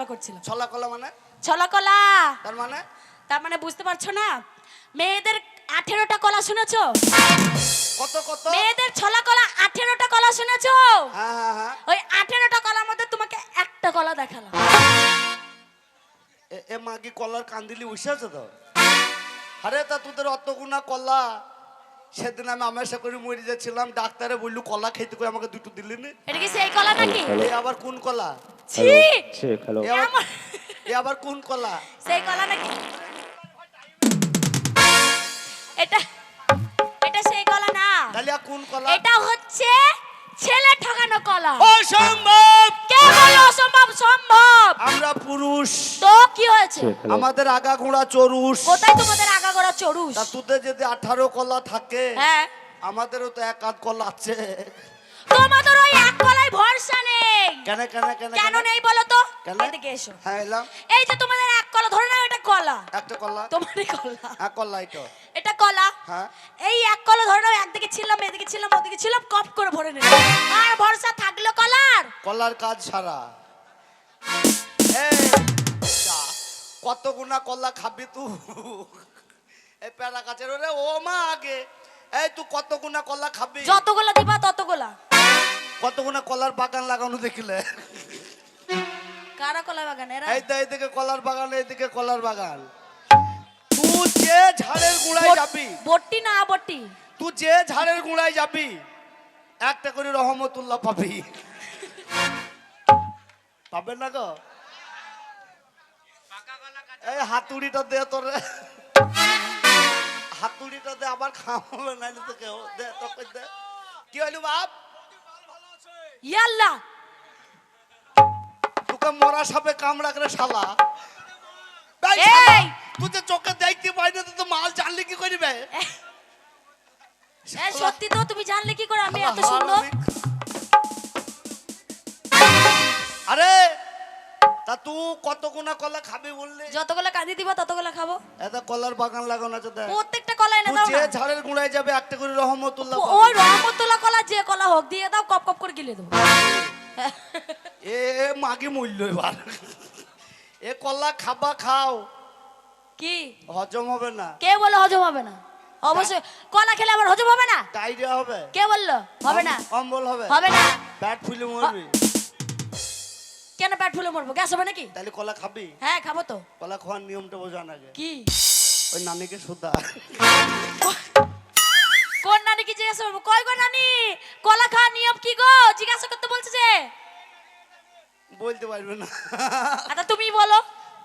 কলা করছিলাম। ছলা কলা মানে? ছলা কলা তার মানে বুঝতে পারছো না? মেয়েদের 18টা কলা শুনেছো? কত কত? মেয়েদের ছলা কলা 18টা কলা শুনেছো? হ্যাঁ হ্যাঁ হ্যাঁ। ওই 18টা কলার মধ্যে তোমাকে একটা কলা দেখালাম। এ মাগি কলার কান্দিলি বসে আছে তো। আরে তা তোদের অতগুনা কলা, সেদিন আমি আমাশা করে মরে যাচ্ছিলাম, ডাক্তারে বললো কলা খেতে করে আমাকে দুটো দিলি না। এটা কি সেই কলা নাকি? এ আবার কোন কলা? ছি, এ আবার কোন কলা? সেই কলা নাকি? এটা এটা সেই কলা না। তাহলে কোন কলা? এটা হচ্ছে ছেলে ঠকানো কলা। অসম্ভব। কে বলে অসম্ভব? সম্ভব। আমরা পুরুষ, তো কি হয়েছে? আমাদের আগা ঘোড়া চরুষ। কোথায় তোমাদের আগাগোড়া চড়ুস? তা তোদের যদি 18 কলা থাকে, হ্যাঁ, আমাদেরও তো এক আধ কলা আছে। তোমাদের ওই এক কলাই ভরসা নেই। কেন কেন কেন কেন নেই বলো তো? কেন? এদিকে এসো। হ্যাঁ এলাম। এই যে তোমাদের এক কলা, ধরে নাও এটা কলা। একটা কলা তোমারই কলা। এক কলা এটা। এটা কলা। হ্যাঁ। এই এক কলা ধরে নাও, একদিকে ছিলাম, এদিকে ছিলাম, ওদিকে ছিলাম, কপ করে ভরে নিলাম। আর ভরসা থাকলো কলার? কলার কাজ সারা। এই যা, কত গুনা কলা খাবি তুই? এই প্যারা কাছের রে ও মা আগে। এই তুই কত গুনা কলা খাবি? যতগুলা দিবা ততগুলা। কত গুনা কলার বাগান লাগানো দেখিলে? কারা কলা বাগান এরা? এই তো এইদিকে কলার বাগান, এইদিকে কলার বাগান। তুই যে ঝাড়ের গুড়ায় যাবি, বটি না বটি, তুই যে ঝাড়ের গুড়ায় যাবি, একটা করে রহমতুল্লাহ পাবি। পাবেন না গো? এই হাতুড়িটা দে তোর, হাতুড়িটা দে, আবার খাওয়াবে নাইলে তো কেউ দে। তোকে দে। কি হইল বাপ? ইয়াল্লা, তোকে মরা সাপে কামড়া করে শালা। এই তুই যে চোখে দেখতে পাই না, তো মাল জানলে কি করিবে? এই সত্যি তো, তুমি জানলে কি করে আমি এত সুন্দর? আরে তা তুই কত গুনা কলা খাবি বললি? যতগুলা কাঁদি দিবা ততগুলা খাবো। এত কলার বাগান লাগানো আছে দেখ। প্রত্যেকটা কলা এনে তুই দাও যে না। ঝাড়ের গুড়ায় যাবে, একটা করে রহমতুল্লাহ পাবি। ওই রহমতুল্লাহ কলা যে কলা হোক দিয়ে দাও, কপ কপ করে গিলে দেবো। এ মাগি মূল্য এবার। এ কলা খাবা খাও, কি হজম হবে না। কে বলে হজম হবে না? অবশ্যই কলা খেলে আবার হজম হবে না। ডায়রিয়া হবে। কে বললো হবে না? অম্বল হবে। হবে না। পেট ফুলে মরবি। কেন পেট ফুলে মরবো? গ্যাস হবে নাকি? তাহলে কলা খাবি? হ্যাঁ খাবো তো। কলা খাওয়ার নিয়মটা বোঝান আগে। কি? ওই নানিকে সুদা। কোন নানি কি জিজ্ঞাসা করবো? কই গো নানি, কলা খাওয়ার নিয়ম কি গো জিজ্ঞাসা করতে বলছে যে? বলতে পারবে না। আচ্ছা তুমি বলো।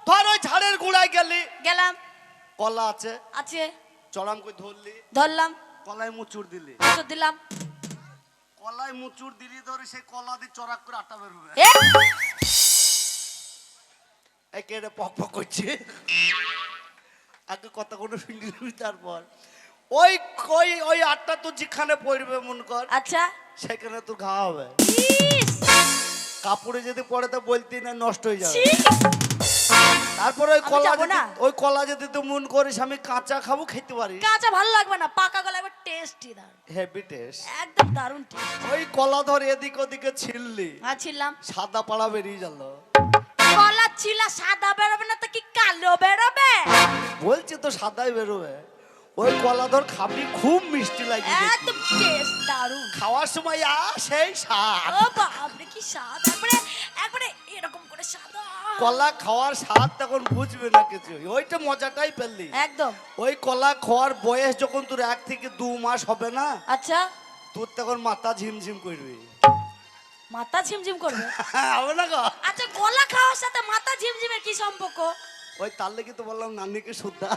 ধর ওই ঝাড়ের গুড়ায় গেলি, গেলাম, কলা আছে, আছে, চড়াম করে ধরলি, ধরলাম, কলায় মুচুর দিলি, তো দিলাম। কলায় মুচুর দিলি, ধরে সেই কলা দিয়ে চড়াক করে আটা বের হবে। এ এই কেটে পক পক করছে। আগে কথা কোনো শুনলি, তারপর ওই ওই ওই আটটা তো যেখানে পড়বে মন কর, আচ্ছা, সেখানে তোর ঘা হবে। ইস, কাপড়ে যদি পড়ে তো বলতি না, নষ্ট হয়ে যাবে। ছি, তারপরে ওই আমি কলা যাবো যদি, না। ওই কলা যদি তুই মন করিস আমি কাঁচা খাবো, খেতে পারিস। কাঁচা ভালো লাগবে না, পাকা কলা এবার টেস্টি দারুন, হেভি টেস্ট। একদম দারুন টেস্ট। ওই কলা ধর এদিক ওদিকে ছিললি, ছিলাম, সাদা পাড়া বেরিয়ে গেল। কলা ছিলা সাদা বেরোবে না তো কি কালো বেরোবে? বলছি তো সাদাই বেরোবে। ওই কলা ধর খাবি, খুব মিষ্টি লাগবে দেখতে। একদম টেস্ট দারুন। খাওয়ার সময় সেই স্বাদ। ও বাপরে কি স্বাদ, একবারে একবারে এরকম করে সাদা। কলা খাওয়ার স্বাদ তখন বুঝবে না কিছু, ওইটা মজাটাই পেলি। একদম। ওই কলা খাওয়ার বয়স যখন তোর 1 থেকে 2 মাস হবে না, আচ্ছা, তোর তখন মাথা ঝিমঝিম করবি। মাথা ঝিমঝিম করবে? হবে না গো? আচ্ছা, কলা খাওয়ার সাথে মাথা ঝিমঝিমের কি সম্পর্ক? ওই তার লেগে তো বললাম নানিকে সুদ্ধা।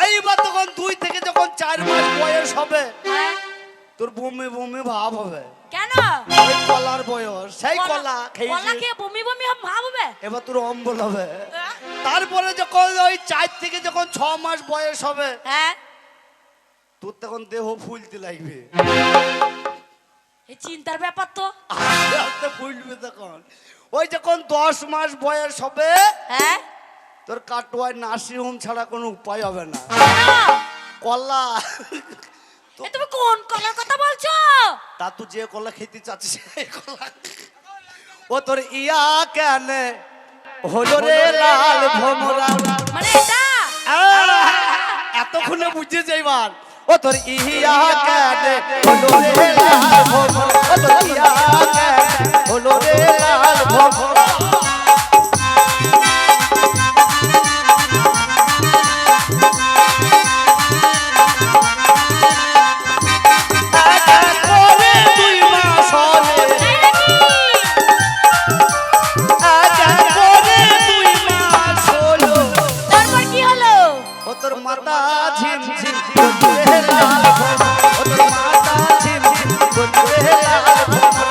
এইবার তখন 2 থেকে যখন 4 মাস বয়স হবে, হ্যাঁ, তোর বমি বমি ভাব হবে। কেন? ওই কলার বয়স, সেই কলা কলা খেয়েছিস, খেয়ে বমি বমি ভাব হবে। এবার তোর অম্বল হবে। তারপরে যখন ওই 4 থেকে যখন 6 মাস বয়স হবে, হ্যাঁ, তোর তখন দেহ ফুলতে লাগবে। এই চিন্তার ব্যাপার তো। আস্তে আস্তে ফুলবে তখন। ওই যখন 10 মাস বয়স হবে, হ্যাঁ, তোর কাটোয়ায় নার্সিং হোম ছাড়া কোনো উপায় হবে না। কেন? কলা, এ তুমি কোন কলার কথা বলছো? তা তুই যে কলা খেতে চাচ্ছিস সেই কলা। ও তোর ইয়া কেন হলো রে লাল ভোমরা। মানে এটা এতক্ষণে বুঝেছে এবার। ও তোর ইয়া কেনে হলো রে লাল ভোমরা, ও তোর ইয়া কেনে হলো রে লাল ভোমরা। তারপর কি হলো? ও তোর মাতা ঝিম ঝিম করতে লাল ভোমরা, ও তোর মাতা ঝিম ঝিম করতে লাল ভোমরা।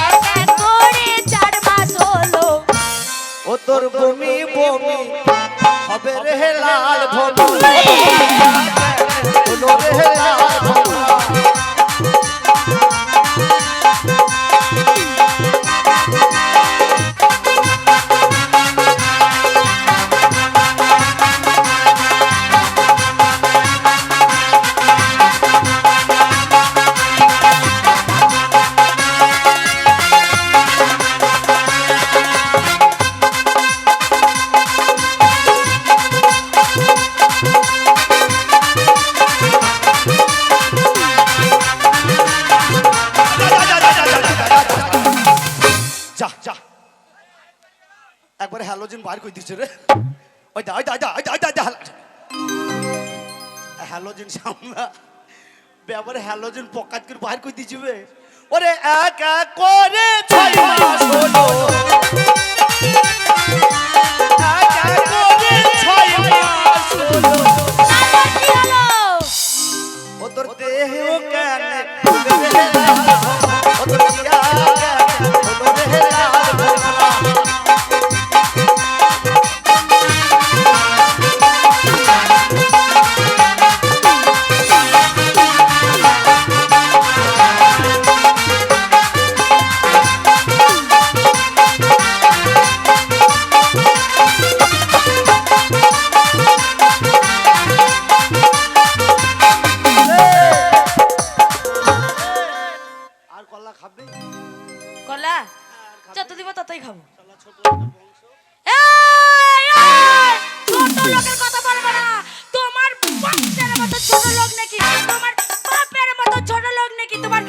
এক এক করে 4 মাস হলো। ও তোর বমি বমি হবে রে লাল ভোমরা, হলো রে লাল ভোমরা। যা যা একবার হ্যালোজিন বার করে দিচ্ছে রে। ওই দা ওই দা ওই দা ওই দা হ্যালোজিন সামলা ব্যাপারে হ্যালোজিন পকাত করে বার করে দিচ্ছে বে। ওরে এক এক করে 6 মাস হলো, এক এক করে 6 মাস হলো। তারপর কি হলো? ও তোর দেহ কেনে হলো রে লাল ভোমরা, ও তোর ইয়া কেনে হলো রে লাল ভোমরা। আর কলা খাবি? কলা যত দিব ততই খাবো। শালা ছোট লোকের বংশ। এই, এই, ছোট লোকের কথা বলবে না। তোমার বংশের মতো ছোট লোক নাকি? তোমার বাপের মতো ছোট লোক নাকি? তোমার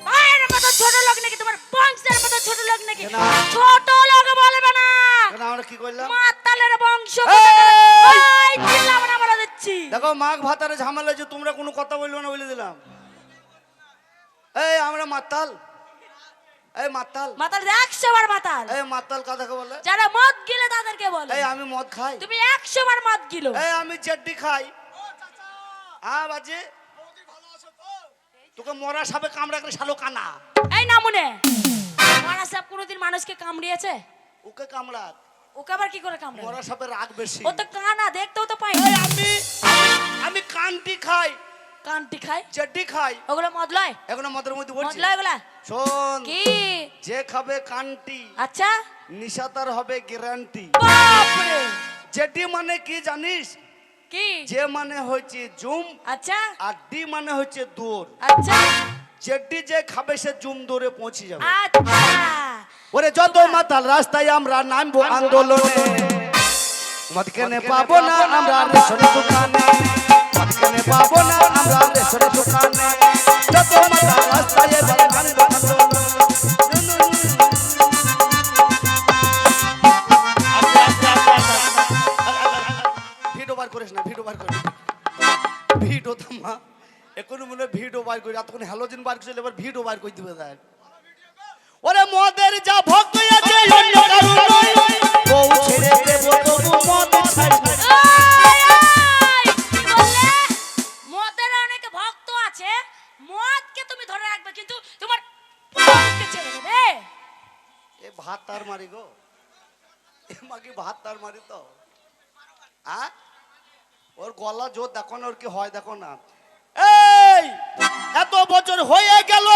মায়ের মতো ছোট লোক নাকি? তোমার বংশের মতো ছোট লোক নাকি? কেন? ছোট লোক বলবে না। কেন আমরা কি করলাম? মাতালের বংশ। এই! এই চিল্লাবো না বলে দিচ্ছি। দেখো মাঘ ভাতারে ঝামেলা যে তোমরা কোনো কথা বলবে না বলে দিলাম। এই আমরা মাতাল, এই মাতাল, মাতাল 100 বার মাতাল। এই মাতাল কাদাকে বলে। যারা মদ গিলে তাদেরকে বলে। এই আমি মদ খাই, তুমি 100 বার মদ গিলো। এই আমি চেড্ডি খাই। হ্যাঁ বাজে তোকে মরা সাপে কামড়া করে শালো কানা। এই না মনে মারা সাপ কোনোদিন মানুষকে কামড়িয়েছে? ওকে কামড়া, ওকে আবার কি করে কামড়াবে? মরা সাপে রাগ বেশি। ও তো কানা, দেখতেও তো পাই এই না। আমি কানটি খাই, কানটি খায়? চেড্ডি খাই। ওগুলো মদ লয়? এখন মদের মধ্যে মদ বলছি লয় ওগুলা? শোন, কি? যে খাবে কানটি আচ্ছা। নিশাতার হবে গ্যারান্টি। বাপরে। জেডি মানে কি জানিস? কি? যে মানে হচ্ছে জুম, আচ্ছা আর ডি মানে হচ্ছে দৌড়। আচ্ছা জেডি যে খাবে সে জুম দৌড়ে পৌঁছে যাবে। আচ্ছা। ওরে যত মাতাল রাস্তায় আমরা নামবো আন্দোলনে, মদ কেনে পাবো না আমরা রেশন দোকানে, মদ কেনে পাবো না আমরা রেশন দোকানে। যত মাতাল রাস্তায় এবার নামবো আন্দোলনে। ভিডিও বার করিস না, ভিডিও বার করিস না। ভিডিও থামা এখন মনে ভিডিও বার করি, এতক্ষণ হ্যালোজেন বার করছিল, এবার ভিডিও বার করে দিবে। দেখ ওরে মদের যা ভক্ত আছে অন্য কারো নয়, বউ ছেড়ে দেব তবু মদ ছাড়ব। কি বললে? মদের অনেক ভক্ত আছে, মদকে তুমি ধরে রাখবে কিন্তু তোমার বউকে ছেড়ে দেবে। এ ভাত তার মারি গো, এ মাকে ভাত তার মারি তো। ওর গলা জোর দেখো না, ওর কি হয় দেখো না। এই এত বছর হয়ে গেল